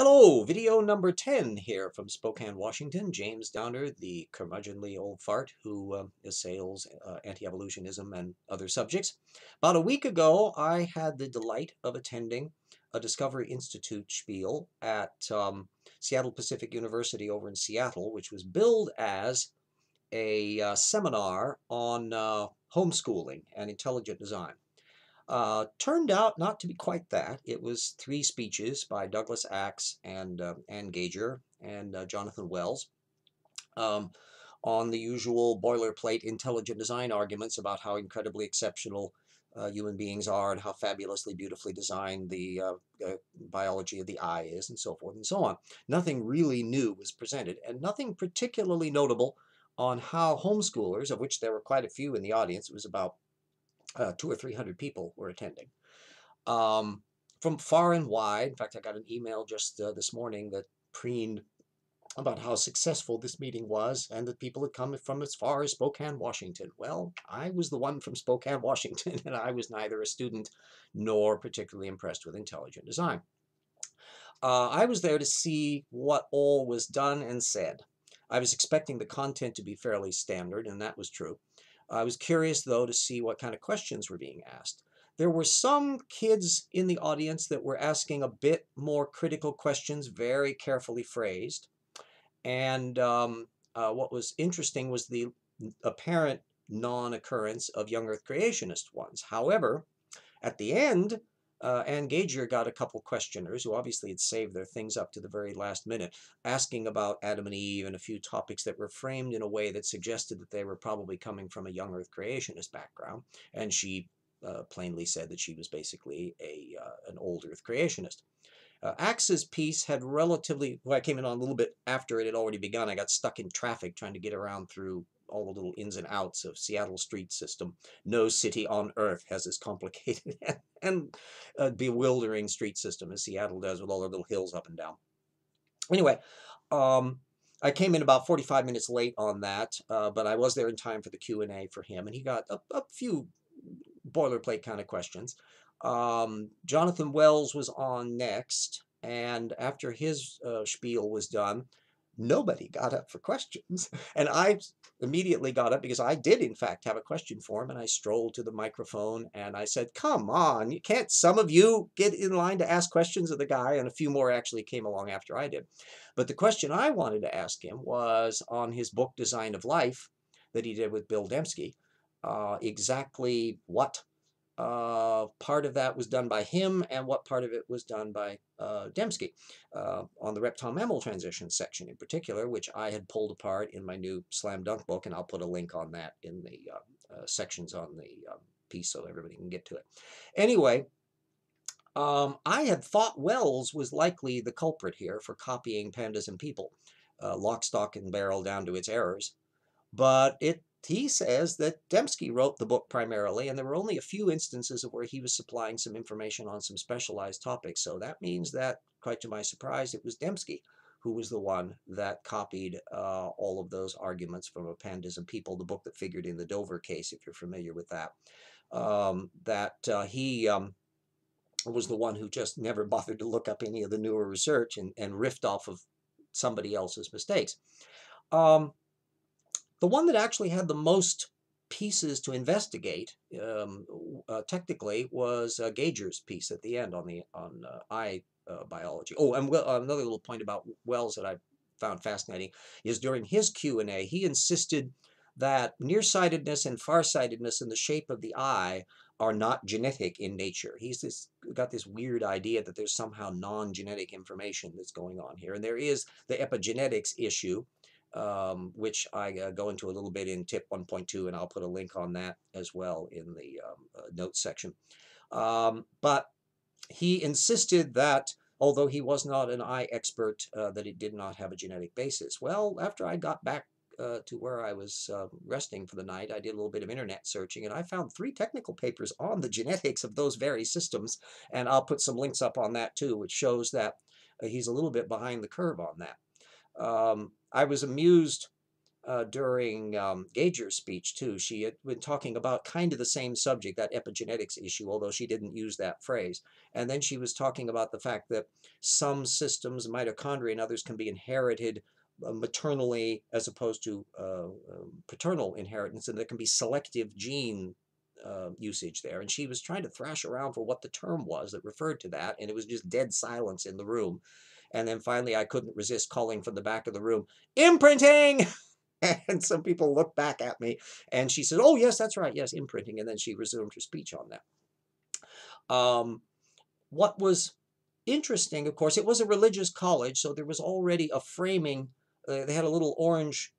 Hello, video number 10 here from Spokane, Washington. James Downer, the curmudgeonly old fart who assails anti-evolutionism and other subjects. About a week ago, I had the delight of attending a Discovery Institute spiel at Seattle Pacific University over in Seattle, which was billed as a seminar on homeschooling and intelligent design. Turned out not to be quite that. It was 3 speeches by Douglas Axe and Ann Gager and Jonathan Wells um, on the usual boilerplate intelligent design arguments about how incredibly exceptional human beings are and how fabulously beautifully designed the biology of the eye is, and so forth and so on. Nothing really new was presented, and nothing particularly notable on how homeschoolers, of which there were quite a few in the audience. It was about 200 or 300 people were attending. From far and wide. In fact, I got an email just this morning that preened about how successful this meeting was and that people had come from as far as Spokane, Washington. Well, I was the one from Spokane, Washington, and I was neither a student nor particularly impressed with intelligent design. I was there to see what all was done and said. I was expecting the content to be fairly standard, and that was true. I was curious, though, to see what kind of questions were being asked. There were some kids in the audience that were asking a bit more critical questions, very carefully phrased. And what was interesting was the apparent non-occurrence of young Earth creationist ones. However, at the end, Ann Gager got a couple questioners who obviously had saved their things up to the very last minute, asking about Adam and Eve and a few topics that were framed in a way that suggested that they were probably coming from a young Earth creationist background. And she plainly said that she was basically an old Earth creationist. Axe's piece had relatively, well, I came in on a little bit after it had already begun. I got stuck in traffic trying to get around through all the little ins and outs of Seattle street system. No city on earth has as complicated and bewildering street system as Seattle does, with all their little hills up and down. Anyway, I came in about 45 minutes late on that, but I was there in time for the Q&A for him, and he got a few boilerplate kind of questions. Jonathan Wells was on next, and after his spiel was done, nobody got up for questions. And I immediately got up because I did, in fact, have a question for him, and I strolled to the microphone and I said, "Come on, you can't some of you get in line to ask questions of the guy?" And a few more actually came along after I did. But the question I wanted to ask him was on his book, Design of Life, that he did with Bill Dembski. Exactly what part of that was done by him and what part of it was done by Dembski on the reptile-mammal transition section in particular, which I had pulled apart in my new slam dunk book, and I'll put a link on that in the sections on the piece so everybody can get to it. Anyway, I had thought Wells was likely the culprit here for copying Pandas and People, lock, stock, and barrel down to its errors, but he says that Dembski wrote the book primarily, and there were only a few instances of where he was supplying some information on some specialized topics. So that means that, quite to my surprise, it was Dembski who was the one that copied all of those arguments from a Pandas and People, the book that figured in the Dover case, if you're familiar with that. He was the one who just never bothered to look up any of the newer research and riffed off of somebody else's mistakes. The one that actually had the most pieces to investigate, technically, was Gager's piece at the end on eye biology. Oh, and another little point about Wells that I found fascinating is during his Q&A, he insisted that nearsightedness and farsightedness in the shape of the eye are not genetic in nature. He's got this weird idea that there's somehow non-genetic information that's going on here. And there is the epigenetics issue, which I go into a little bit in tip 1.2, and I'll put a link on that as well in the notes section. But he insisted that, although he was not an eye expert, that it did not have a genetic basis. Well, after I got back to where I was resting for the night, I did a little bit of internet searching, and I found 3 technical papers on the genetics of those very systems, and I'll put some links up on that too, which shows that he's a little bit behind the curve on that. I was amused during Gager's speech too. She had been talking about kind of the same subject, that epigenetics issue, although she didn't use that phrase. And then she was talking about the fact that some systems, mitochondria and others, can be inherited maternally as opposed to paternal inheritance, and there can be selective gene usage there. And she was trying to thrash around for what the term was that referred to that, and it was just dead silence in the room. And then finally, I couldn't resist calling from the back of the room, "Imprinting!" And some people looked back at me, and she said, "Oh, yes, that's right. Yes, imprinting." And then she resumed her speech on that. What was interesting, of course, it was a religious college, so there was already a framing. They had a little orange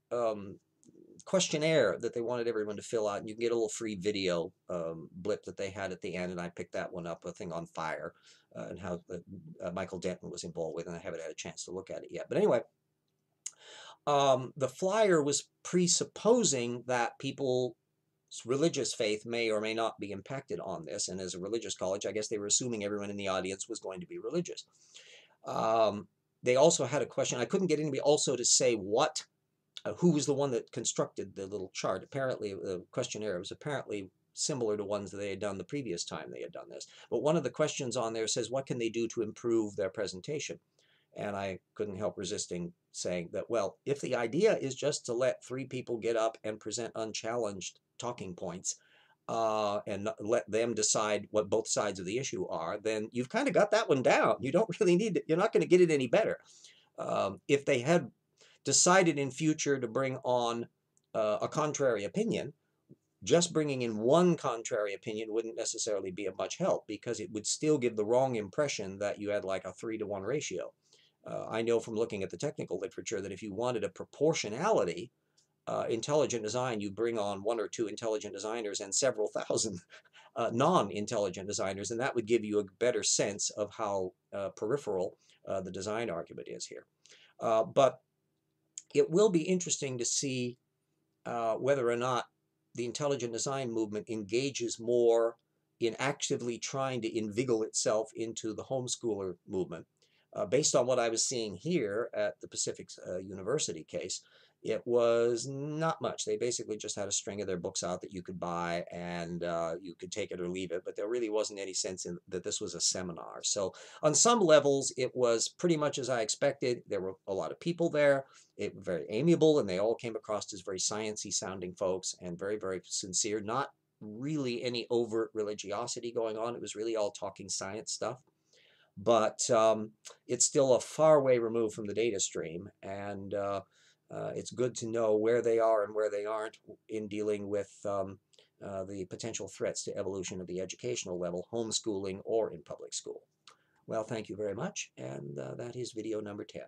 questionnaire that they wanted everyone to fill out, and you can get a little free video blip that they had at the end, and I picked that one up, a thing on fire, and how Michael Denton was involved with, and I haven't had a chance to look at it yet. But anyway, the flyer was presupposing that people's religious faith may or may not be impacted on this, and as a religious college, I guess they were assuming everyone in the audience was going to be religious. They also had a question. I couldn't get anybody also to say what, who was the one that constructed the little chart. Apparently, the questionnaire was apparently similar to ones that they had done the previous time they had done this. But one of the questions on there says, what can they do to improve their presentation? And I couldn't help resisting saying that, well, if the idea is just to let 3 people get up and present unchallenged talking points and let them decide what both sides of the issue are, then you've kind of got that one down. You don't really need it. You're not going to get it any better. If they had decided in future to bring on a contrary opinion, just bringing in one contrary opinion wouldn't necessarily be of much help, because it would still give the wrong impression that you had like a 3-to-1 ratio. I know from looking at the technical literature that if you wanted a proportionality, intelligent design, you bring on 1 or 2 intelligent designers and several thousand non-intelligent designers, and that would give you a better sense of how peripheral the design argument is here. But it will be interesting to see whether or not the intelligent design movement engages more in actively trying to inveigle itself into the homeschooler movement. Based on what I was seeing here at the Pacific University case, it was not much. They basically just had a string of their books out that you could buy, and you could take it or leave it, but there really wasn't any sense in that this was a seminar. So on some levels, it was pretty much as I expected. There were a lot of people there. It was very amiable, and they all came across as very sciencey sounding folks and very, very sincere. Not really any overt religiosity going on. It was really all talking science stuff. But it's still a far way removed from the data stream, and it's good to know where they are and where they aren't in dealing with the potential threats to evolution of the educational level, homeschooling or in public school. Well, thank you very much, and that is video number 10.